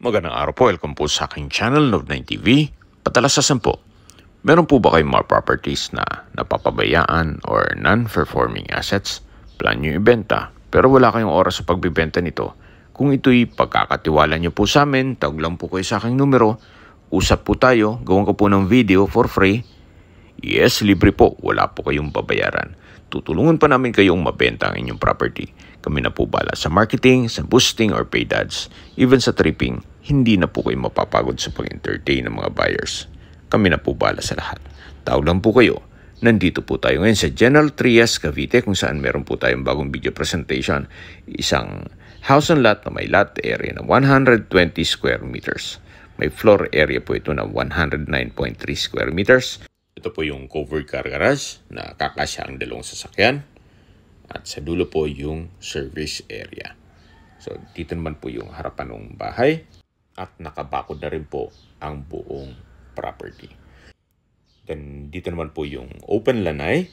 Magandang araw po, welcome po sa aking channel, Love9 TV. Patalasasan po, meron po ba kayong mga properties na napapabayaan or non-performing assets? Plan nyo ibenta, pero wala kayong oras sa pagbibenta nito. Kung ito'y pagkakatiwala nyo po sa amin, tawag lang po kayo sa aking numero. Usap po tayo, gawin ko po ng video for free. Yes, libre po, wala po kayong babayaran. Tutulungan pa namin kayong mabenta ang inyong property. Kami na po bala sa marketing, sa boosting or paid ads, even sa tripping. Hindi na po kayo mapapagod sa pag-entertain ng mga buyers. Kami na po bala sa lahat. Tawag lang po kayo. Nandito po tayo ngayon sa General Trias, Cavite kung saan meron po tayong bagong video presentation. Isang house and lot na may lot area na 120 square meters. May floor area po ito na 109.3 square meters. Ito po yung covered car garage na kakasya ang dalawang sasakyan. At sa dulo po yung service area. So dito naman po yung harapan ng bahay. At nakabakod na rin po ang buong property. Then dito naman po yung open lanai.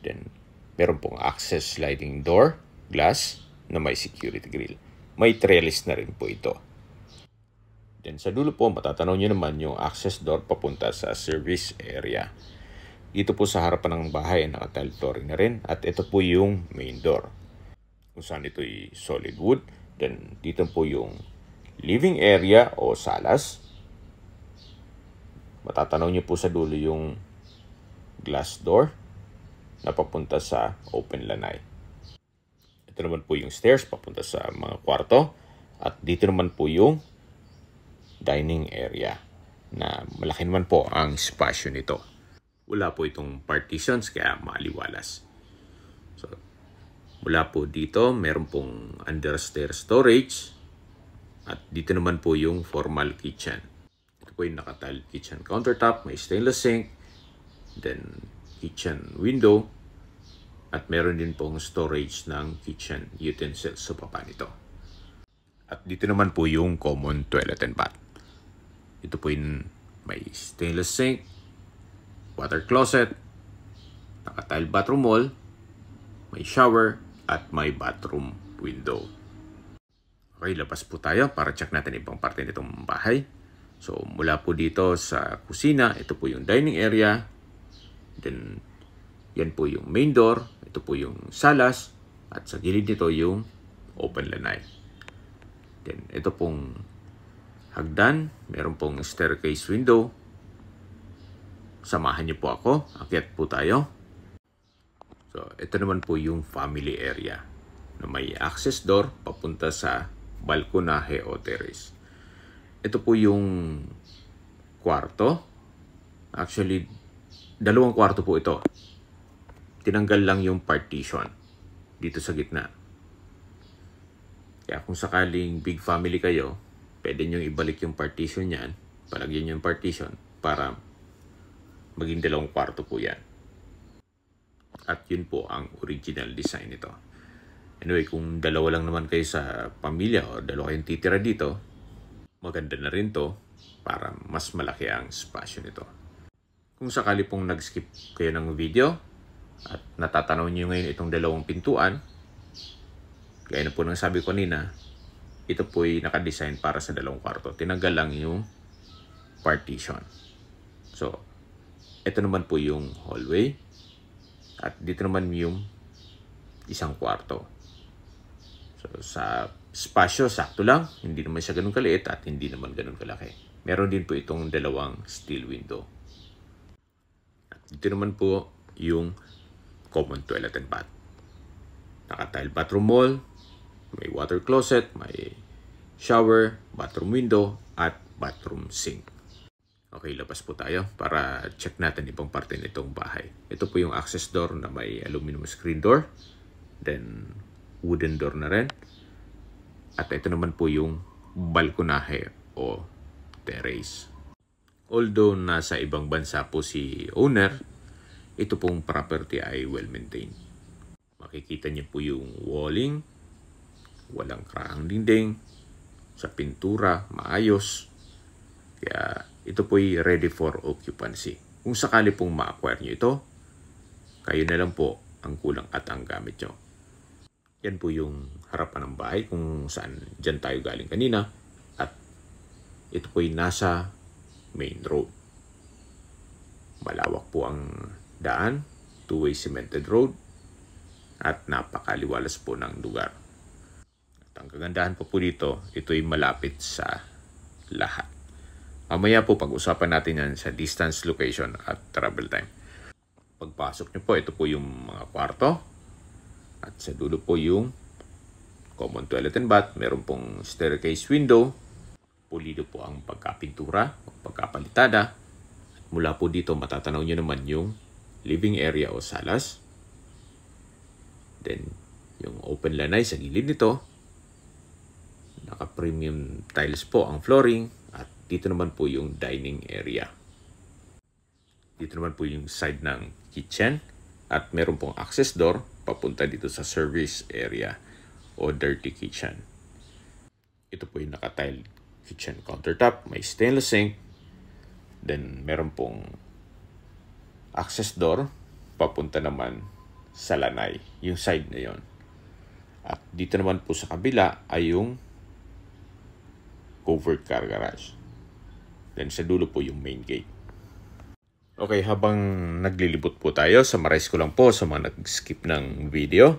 Then meron pong access sliding door, glass na may security grill. May trellis na rin po ito. Then sa dulo po matatanaw nyo naman yung access door papunta sa service area. Dito po sa harapan ng bahay naka-tile flooring na rin. At ito po yung main door. Kung saan ito ay solid wood. Then dito po yung living area o salas. Matatanaw nyo po sa dulo yung glass door na papunta sa open lanai. Ito naman po yung stairs papunta sa mga kwarto. At dito naman po yung dining area na malaki naman po ang spasyo nito. Wala po itong partitions kaya maliwalas. So, mula po dito meron pong understair storage. At dito naman po yung formal kitchen. Ito po yung naka-tile kitchen countertop. May stainless sink. Then kitchen window. At meron din pong storage ng kitchen utensils sa baba nito. At dito naman po yung common toilet and bath. Ito po yung may stainless sink, water closet, naka-tile bathroom wall, may shower, at may bathroom window. Okay, labas po tayo para check natin ibang parte nitong bahay. So, mula po dito sa kusina, ito po yung dining area. Then, yan po yung main door. Ito po yung salas. At sa gilid nito yung open lanai. Then, ito pong hagdan. Meron pong staircase window. Samahan niyo po ako. Akyat po tayo. So, ito naman po yung family area na may access door papunta sa balkonahe o terrace. Ito po yung kwarto. Actually, dalawang kwarto po ito. Tinanggal lang yung partition dito sa gitna. Kaya kung sakaling big family kayo, pwede nyo ibalik yung partition yan, palagyan yung partition para maging dalawang kwarto po yan. At yun po ang original design nito. Anyway, kung dalawa lang naman kayo sa pamilya o dalawa kayong titira dito, maganda na rin to para mas malaki ang spasyo nito. Kung sakali pong nag-skip kayo ng video at natatanaw nyo ngayon itong dalawang pintuan, gaya na po ng sabi ko kanina, ito po ay nakadesign para sa dalawang kwarto. Tinanggal lang yung partition. So, ito naman po yung hallway at dito naman yung isang kwarto. So, sa spasyo, sakto lang. Hindi naman siya ganun kaliit at hindi naman ganun kalaki. Meron din po itong dalawang steel window. At dito naman po yung common toilet and bath. Naka-tile bathroom wall, may water closet, may shower, bathroom window, at bathroom sink. Okay, labas po tayo para check natin ibang parte nitong bahay. Ito po yung access door na may aluminum screen door. Then, wooden door na rin. At ito naman po yung balkonahe o terrace. Although nasa ibang bansa po si owner, ito pong property ay well-maintained. Makikita niyo po yung walling, walang krahang dinding, sa pintura, maayos. Kaya ito po ay ready for occupancy. Kung sakali pong ma-acquire nyo ito, kayo na lang po ang kulang at ang gamit nyo. Yan po yung harapan ng bahay kung saan dyan tayo galing kanina. ito po'y nasa main road. Malawak po ang daan, two-way cemented road, at napakaliwalas po ng lugar. At ang kagandahan po dito, ito'y malapit sa lahat. Mamaya po pag-usapan natin yan sa distance, location, at travel time. Pagpasok nyo po, ito po yung mga kwarto. At sa dulo po yung common toilet and bath. Meron pong staircase window. Pulido po ang pagkapintura o pagkapalitada. At mula po dito, matatanaw nyo naman yung living area o salas. Then, yung open lanay sa gilid nito. Naka-premium tiles po ang flooring. At dito naman po yung dining area. Dito naman po yung side ng kitchen. At meron pong access door papunta dito sa service area o dirty kitchen. Ito po yung naka-tile kitchen countertop. May stainless sink. Then, meron pong access door papunta naman sa lanay. Yung side na yon. At dito naman po sa kabila ay yung covered car garage. Then, sa dulo po yung main gate. Okay, habang naglilibot po tayo, summarize ko lang po sa mga nag-skip ng video.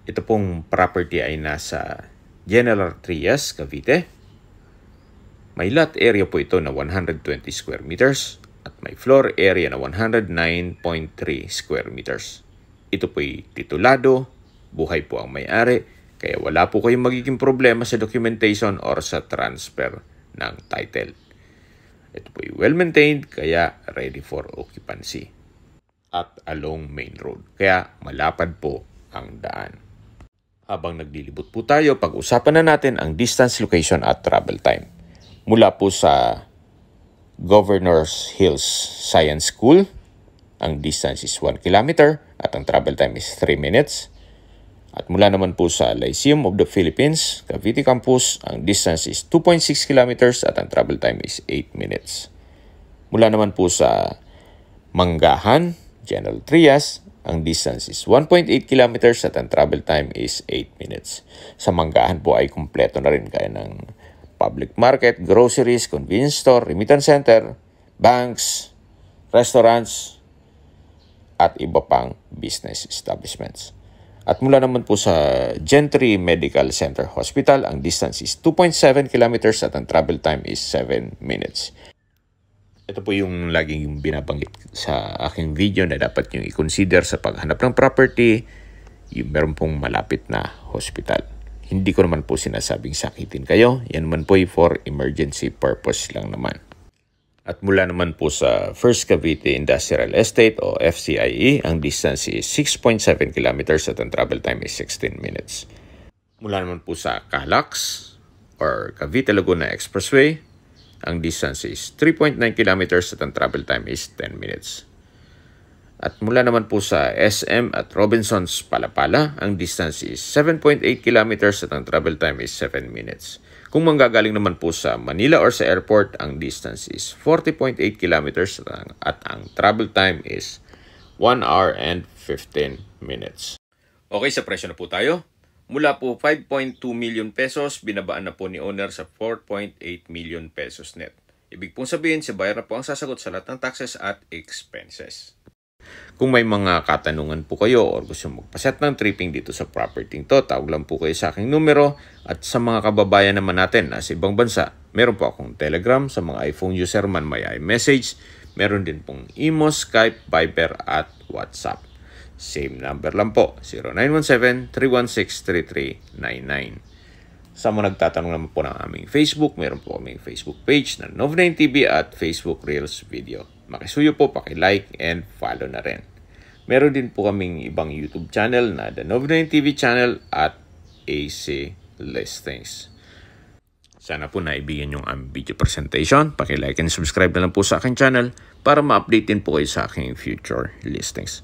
Ito pong property ay nasa General Trias, Cavite. May lot area po ito na 120 square meters at may floor area na 109.3 square meters. Ito po'y titulado, buhay po ang may-ari, kaya wala po kayong magiging problema sa documentation or sa transfer ng title. Ito po yung well-maintained, kaya ready for occupancy. At along main road, kaya malapad po ang daan. Habang naglilibot po tayo, pag-usapan na natin ang distance, location at travel time. Mula po sa Governors Hills Science School, ang distance is 1 kilometer at ang travel time is 3 minutes. At mula naman po sa Lyceum of the Philippines, Cavite Campus, ang distance is 2.6 kilometers at ang travel time is 8 minutes. Mula naman po sa Manggahan, General Trias, ang distance is 1.8 kilometers at ang travel time is 8 minutes. Sa Manggahan po ay kumpleto na rin kaya ng public market, groceries, convenience store, remittance center, banks, restaurants, at iba pang business establishments. At mula naman po sa Gentry Medical Center Hospital, ang distance is 2.7 kilometers at ang travel time is 7 minutes. Ito po yung laging binabanggit sa aking video na dapat nyo i-consider sa paghanap ng property, yung meron pong malapit na hospital. Hindi ko naman po sinasabing sakitin kayo, yan naman po for emergency purpose lang naman. At mula naman po sa First Cavite Industrial Estate o FCIE, ang distance is 6.7 kilometers at ang travel time is 16 minutes. Mula naman po sa Calax or Cavite Laguna Expressway, ang distance is 3.9 kilometers at ang travel time is 10 minutes. At mula naman po sa SM at Robinsons Palapala, ang distance is 7.8 kilometers at ang travel time is 7 minutes. Kung manggagaling naman po sa Manila or sa airport, ang distance is 40.8 kilometers at ang travel time is 1 hour and 15 minutes. Okay, sa presyo na po tayo. Mula po 5.2 million pesos, binabaan na po ni owner sa 4.8 million pesos net. Ibig pong sabihin, si buyer na po ang sasagot sa lahat ng taxes at expenses. Kung may mga katanungan po kayo o gusto magpaset ng tripping dito sa property to, tawag lang po kayo sa aking numero. At sa mga kababayan naman natin na sa ibang bansa, meron po akong Telegram. Sa mga iPhone user man, may iMessage. Meron din pong Imo, Skype, Viber at WhatsApp. Same number lang po, 0917-316-3399. Sa mga nagtatanong naman po ng aming Facebook, meron po kaming Facebook page na Nov9TV at Facebook Reels Video. Makisuyo po, paki-like and follow na rin. Meron din po kaming ibang YouTube channel na The Nov9TV channel at AC Listings. Sana po naibigyan yung aming video presentation. Paki-like and subscribe na lang po sa aking channel para ma-update din po kayo sa aking future listings.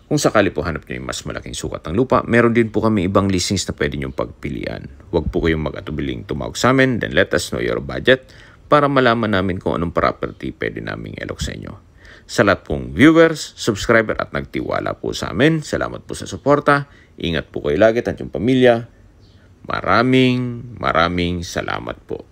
Kung sakali po hanap nyo yung mas malaking sukat ng lupa, meron din po kami ibang listings na pwede nyong pagpilian. Huwag po kayong mag-atubiling tumawag sa amin, then let us know your budget para malaman namin kung anong property pwede naming ilok sa inyo. Sa lahat pong viewers, subscriber at nagtiwala po sa amin, salamat po sa suporta. Ingat po kayo lagi at yung pamilya. Maraming salamat po.